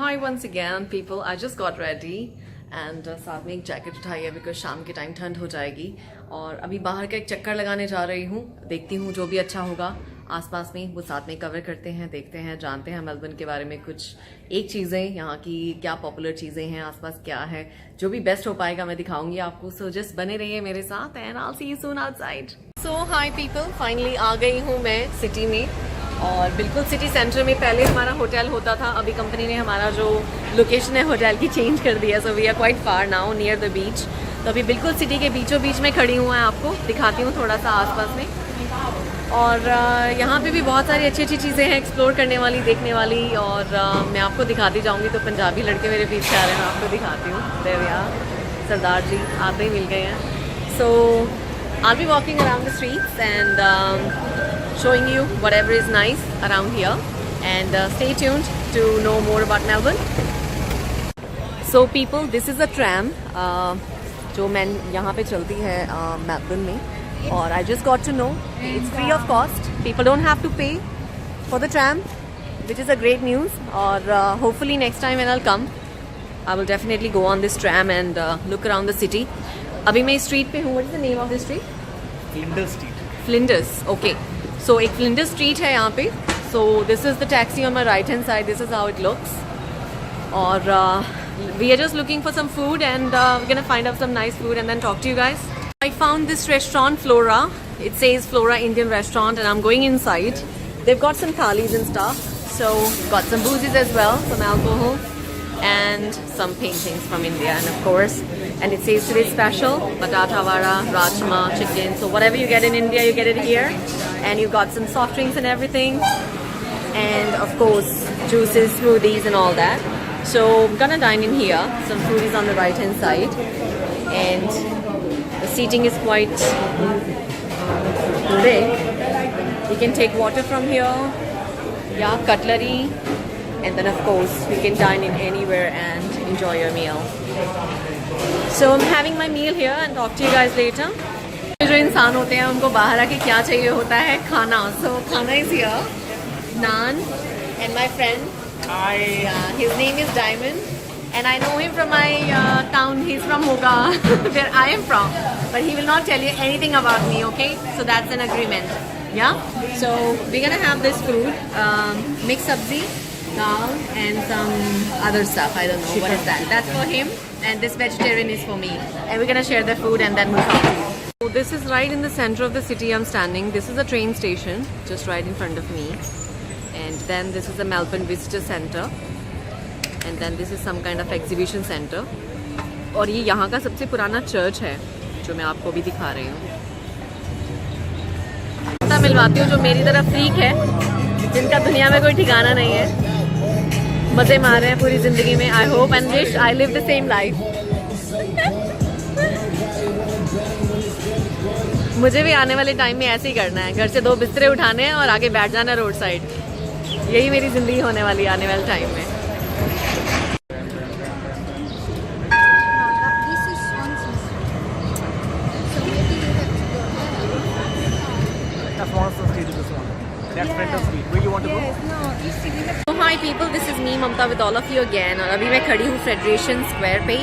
Hi once again people, I just got ready and साथ में एक जैकेट उठाई है बिकॉज शाम के टाइम ठंड हो जाएगी और अभी बाहर का एक चक्कर लगाने जा रही हूँ। देखती हूँ जो भी अच्छा होगा आसपास में वो साथ में कवर करते हैं, देखते हैं, जानते हैं मेलबर्न के बारे में कुछ एक चीज़ें, यहाँ की क्या पॉपुलर चीज़ें हैं, आसपास क्या है, जो भी बेस्ट हो पाएगा मैं दिखाऊंगी आपको। सो जस्ट बने रहिए मेरे साथ and I will see you soon outside. So hi people, finally आ गई हूँ मैं सिटी में और बिल्कुल सिटी सेंटर में। पहले हमारा होटल होता था, अभी कंपनी ने हमारा जो लोकेशन है होटल की चेंज कर दिया। So we are quite far now near the beach. तो अभी बिल्कुल सिटी के बीचों बीच में खड़ी हूँ। मैं आपको दिखाती हूँ थोड़ा सा आसपास में। और यहाँ पे भी बहुत सारी अच्छी अच्छी चीज़ें हैं एक्सप्लोर करने वाली, देखने वाली। और मैं आपको दिखाती जाऊँगी। तो पंजाबी लड़के मेरे पीछे आ रहे हैं, मैं आपको दिखाती हूँ। देवया सरदार जी आते ही मिल गए हैं। So I be walking around the streets and showing you whatever is nice around here and stay tuned to know more about Melbourne. So people, this is a tram जो मैं यहाँ पे चलती है Melbourne में और I just got to know it's free of cost. People don't have to pay for the tram, which is a great news. और hopefully next time when I'll come I will definitely go on this tram and look around the city. अभी मैं इस street पे हूँ। What is the name of this street? Flinders Street. Flinders, okay. So एक Flinder street है यहाँ पे। So this is the taxi on my right hand side. This is how it looks. और we are just looking for some food and we're gonna find out some nice food and then talk to you guys. I found this restaurant Flora. It says Flora Indian Restaurant and I'm going inside. They've got some thalis and stuff. So got some boozies as well, some alcohol and some paintings from India and of course. And it says today's special batata vada, rajma, chicken. So whatever you get in India, you get it here. And you got some soft drinks and everything. And of course, juices, smoothies and all that. So I'm gonna dine in here. Some food is on the right hand side. And the seating is quite big. You can take water from here. Yeah, cutlery. And then of course, you can dine in anywhere and enjoy your meal. So I'm having my meal here and talk to you guys later. जो इंसान होते हैं उनको बाहर आके क्या चाहिए होता है? खाना. So खाना is here. Naan and my friend. Hi. His name is Diamond and I know him from my town. He's from Moga where I am from, but he will not tell you anything about me. Okay, so that's an agreement. Yeah. So we're gonna have this food, mixed sabzi, dal and some other stuff. I don't know what is that. That's for him and this vegetarian is for me. And we're gonna share the food and then we'll talk to you. So this is right in the center of the city I'm standing. This is a train station just right in front of me. And then this is the Melbourne Visitor Center. And then this is some kind of exhibition center. और ये यहाँ का सबसे पुराना church है जो मैं आपको भी दिखा रही हूँ। पता मिलवाती हूँ जो मेरी तरह फ्रीक है, जिनका दुनिया में कोई ठिकाना नहीं है, मजे मार रहे हैं पूरी जिंदगी में। I hope and wish I live the same life. मुझे भी आने वाले टाइम में ऐसे ही करना है, घर से 2 बिस्तरे उठाने हैं और आगे बैठ जाना रोड साइड। यही मेरी जिंदगी होने वाली है आने वाले टाइम में। Hi people, this is me Mamta with all of you again. और अभी मैं खड़ी हूँ फेडरेशन स्क्वायर पे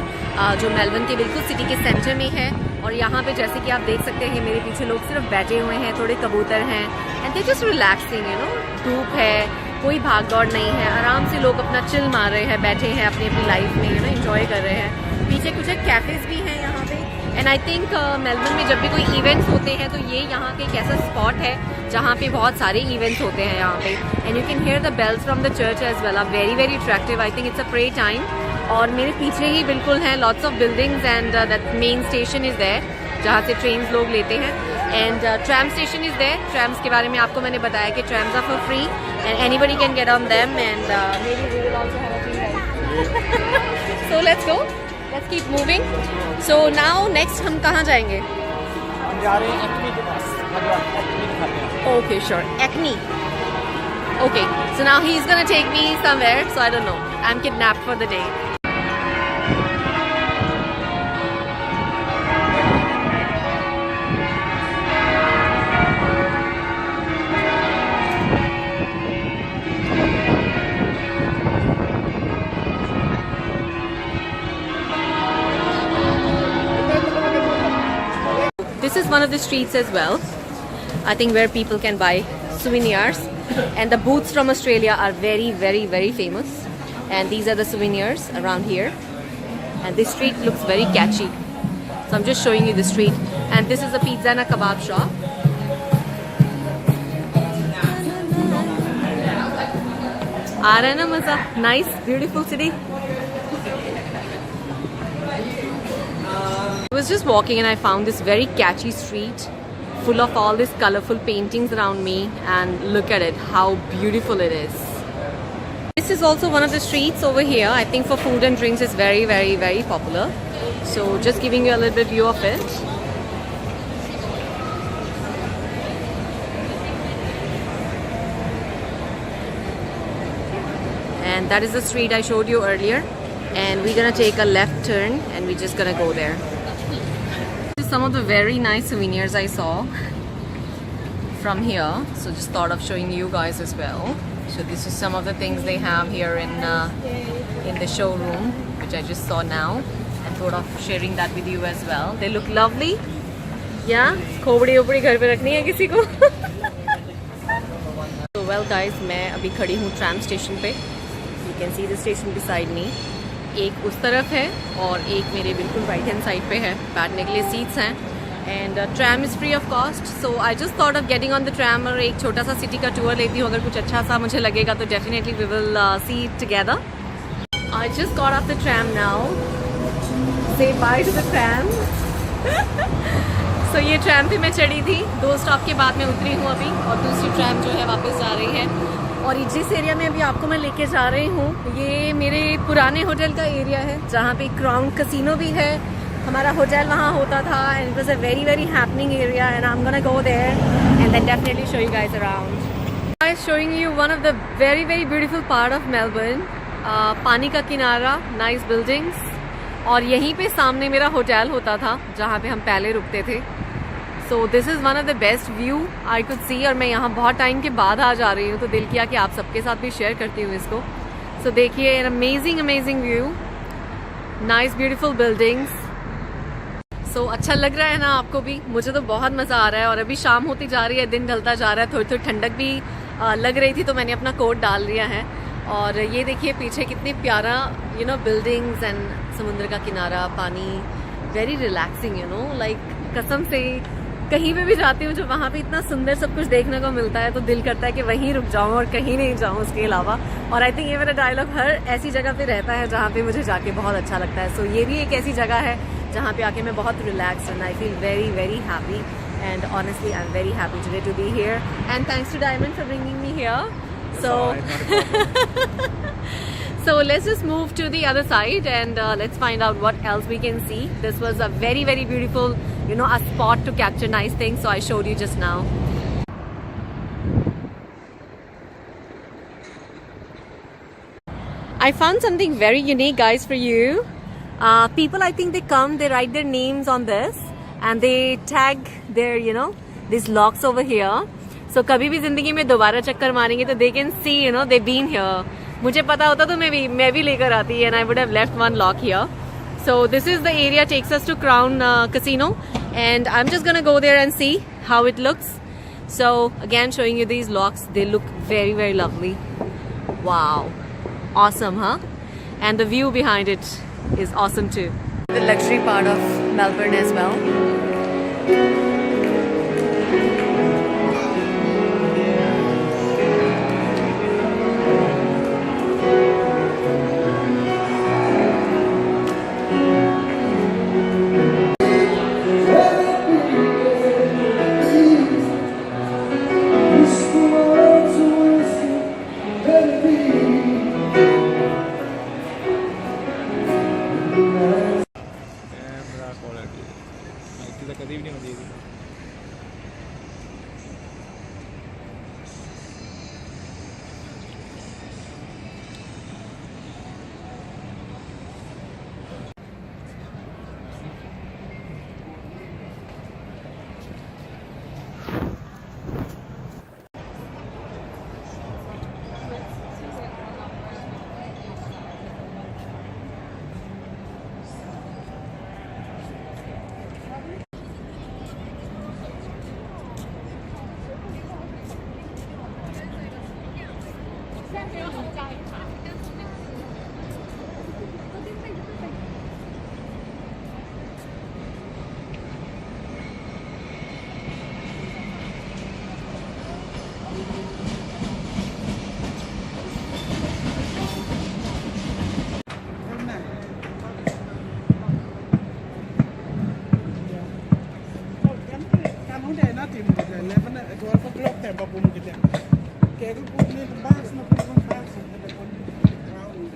जो मेलबर्न के बिल्कुल सिटी के सेंटर में है। और यहाँ पे जैसे कि आप देख सकते हैं मेरे पीछे लोग सिर्फ बैठे हुए हैं, थोड़े कबूतर हैं and they just relaxing, you know. धूप है, कोई भाग दौड़ नहीं है, आराम से लोग अपना चिल मार रहे हैं, बैठे हैं अपनी अपनी लाइफ में, यू नो, एंजॉय कर रहे हैं। पीछे कुछ कैफ़ेज़ भी हैं यहाँ पे। एंड आई थिंक मेलबर्न में जब भी कोई इवेंट्स होते हैं तो ये यहाँ के एक ऐसा स्पॉट है जहाँ पे बहुत सारे इवेंट्स होते हैं यहाँ पे। And you can hear the bells from the church as well. Are very very attractive. I think it's a pray time. और मेरे पीछे ही बिल्कुल हैं lots of buildings and that main station is there जहाँ से ट्रेन्स लोग लेते हैं। And tram station is there. Trams के बारे में आपको मैंने बताया कि trams are for free and anybody can get on them and maybe we will also have a free ride. So let's go, let's keep moving. So now next हम कहाँ जाएंगे? हम जा रहे हैं एक्नी के पास। ओके श्योर, एक्नी। Okay, so now he is gonna take me somewhere, so I don't know, I am kidnapped for the day. is one of the streets as well, I think, where people can buy souvenirs, and the booths from Australia are very, very, very famous, and these are the souvenirs around here, and this street looks very catchy, so I'm just showing you the street. And this is a pizza and a kebab shop. आ रहा है ना मजा? Nice, beautiful city. I was just walking and I found this very catchy street full of all these colorful paintings around me, and look at it, how beautiful it is. This is also one of the streets over here. I think for food and drinks is very, very, very popular. So just giving you a little bit view of it. And that is the street I showed you earlier, and we're gonna take a left turn and we're just gonna go there. This is some of the very nice souvenirs I saw from here, so just thought of showing you guys as well. So this is some of the things they have here in the showroom, which I just saw now, and thought of sharing that with you as well. They look lovely. Yeah, खोपड़ी ओपड़ी घर पे रखनी है किसी को. So well guys, मैं अभी खड़ी हूँ ट्रैम स्टेशन पे. You can see the station beside me. एक उस तरफ है और एक मेरे बिल्कुल राइट हैंड साइड पे है. बैठने के लिए सीट्स हैं, and tram is free of cost. So I just thought of getting on the tram और एक छोटा सा सिटी का टूर लेती हूँ. अगर कुछ अच्छा सा मुझे लगेगा तो definitely we will see it together. I just got off the tram now. Say bye to the tram. So ये ट्रैम पे मैं चढ़ी थी. 2 स्टॉप के बाद मैं उतरी हूँ अभी, और दूसरी ट्रैम जो है वापस जा रही है. और जिस एरिया में अभी आपको मैं लेके जा रही हूँ, ये मेरे पुराने होटल का एरिया है, जहाँ पे क्राउन कैसीनो भी है. हमारा होटल वहाँ होता था, and it was a very, very happening area, and I am gonna go there and then definitely show you guys around. I am showing you one of the very, very beautiful part of Melbourne. पानी का किनारा, nice buildings, और यहीं पे सामने मेरा hotel होता था जहाँ पे हम पहले रुकते थे. So this is one of the best view I could see, और मैं यहाँ बहुत टाइम के बाद आ जा रही हूँ, तो दिल किया कि आप सबके साथ भी शेयर करती हूँ इसको. सो देखिए, an amazing amazing view, nice beautiful buildings. So अच्छा लग रहा है ना आपको भी? मुझे तो बहुत मज़ा आ रहा है. और अभी शाम होती जा रही है, दिन ढलता जा रहा है, थोड़ी थोड़ी ठंडक भी लग रही थी, तो मैंने अपना कोट डाल लिया है. और ये देखिए पीछे कितनी प्यारा बिल्डिंग्स एंड समुद्र का किनारा, पानी, वेरी रिलैक्सिंग लाइक कसम से कहीं पे भी जाती हूँ जो वहाँ पे इतना सुंदर सब कुछ देखने को मिलता है, तो दिल करता है कि वहीं रुक जाऊँ और कहीं नहीं जाऊँ उसके अलावा. और आई थिंक ये मेरा डायलॉग हर ऐसी जगह पे रहता है जहाँ पे मुझे जाके बहुत अच्छा लगता है. सो ये भी एक ऐसी जगह है जहाँ पे आके मैं बहुत relax and I feel very, very happy. And honestly I am very happy today to be here, and thanks to Diamond for bringing me here. So let's just move to the other side and let's find out what else we can see. This was a very, very beautiful, a spot to capture nice things, so I showed you just now. I found something very unique, guys, for you. People, I think they come, they write their names on this and they tag their, these locks over here. So कभी भी जिंदगी में दोबारा चक्कर मारेंगे तो they can see, they've been here. मुझे पता होता तो मैं भी लेकर आती, and I would have left one lock here. So this is the area takes us to Crown Casino, and I'm just gonna go there and see how it looks. So again, showing you these locks. They look very, very lovely. Wow, awesome, huh? And the view behind it is awesome too. The luxury part of Melbourne as well. Camera quality माहिती तर कधी नाही म्हणजे Kan hun er natin mo dyan. Lepas na, ito ako klok tayo babunod dyan. Kaya kung po nito bahas na po yung bahas. Ada pun round.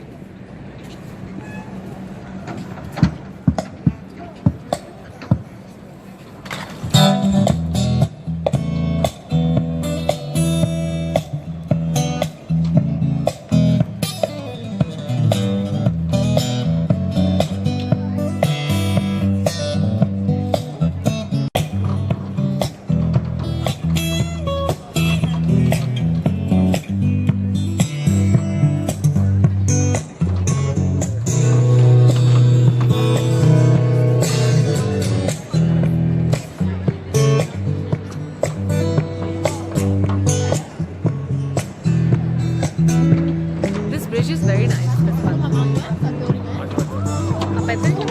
This bridge is very nice. This one. Up at the-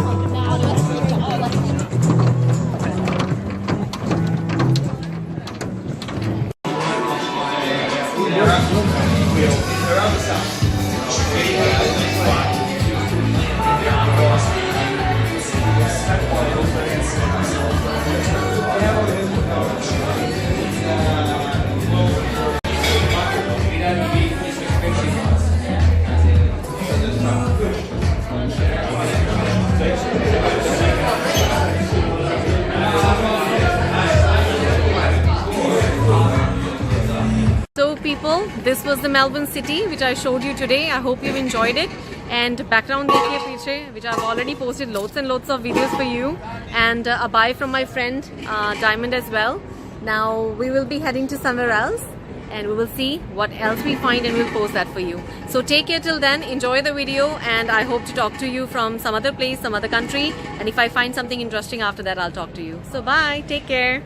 So people, this was the Melbourne city which I showed you today. I hope you've enjoyed it. And background dekhiye piche, which I've already posted loads and loads of videos for you. And a bye from my friend Diamond as well. Now we will be heading to somewhere else. And we will see what else we find and we'll post that for you. So take care till then, enjoy the video, and I hope to talk to you from some other place, some other country. And if I find something interesting after that, I'll talk to you. So bye, take care.